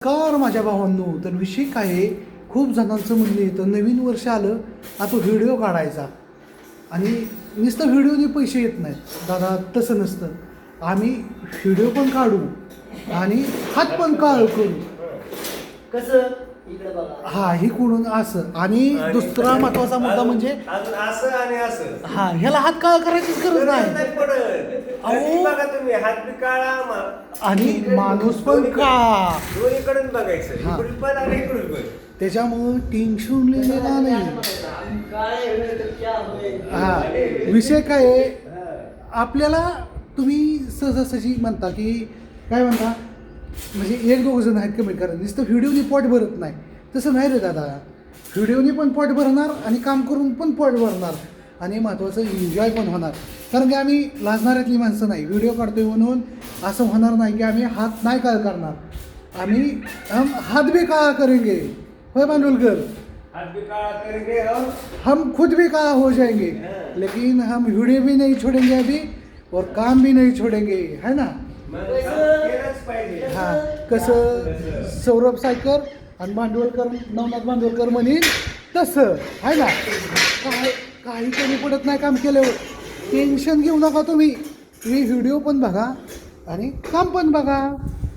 Car माझ्या भावांनो, तर विषय काय आहे, खूप जणांचं म्हणणं येतं नवीन वर्ष आलं आता व्हिडिओ काढायचा आणि नुसतं व्हिडिओने पैसे येत नाहीत. दादा तसं नसतं, आम्ही व्हिडिओ पण काढू आणि हात पण काळ करू. कसं इकडे बघा. हा ही कुठून असं आणि दुसरा महत्वाचा मुद्दा म्हणजे असं आणि असं हा ह्याला हात काळ करायचीच गरज नाही. अहो बघा तुम्ही हात बी काळा आणि माणूस पण का दोन्हीकडून बघायचं इकडून पण आणि इकडून पण. त्याच्यामुळं टेन्शन लिहिलेला नाही. काय होईल क्या होईल. हा विषय काय आहे, आपल्याला तुम्ही सहजासहजी म्हणता की काय म्हणता म्हणजे एक दोघ जण आहेत कमेंट करा नुसतं व्हिडिओनी पोट भरत नाही. तसं नाही रे दादा, व्हिडिओनी पण पोट भरणार आणि काम करून पण पोट भरणार आणि महत्त्वाचं एन्जॉय पण होणार. कारण की आम्ही लाजणाऱ्यातली माणसं नाही. व्हिडिओ काढतोय म्हणून असं होणार नाही की आम्ही हात नाही काळ करणार. आम्ही हम हात भी काळा करेंगे, होय मांडुलकर, हात बी काळा करेंगे और हम खुद भी काला हो जाएंगे, लेकिन हम वीडियो भी नहीं छोड़ेंगे अभी और काम भी नहीं छोड़ेंगे, है ना. मग केलंच पाहिजे. हा कसं सौरभ सायकर आणि भांडवलकर नवनाथ भांडवलकर म्हणीन तसं आहे ना. काय काही कमी पडत नाही काम केल्यावर. टेन्शन घेऊ नका तुम्ही व्हिडिओ पण बघा आणि काम पण बघा.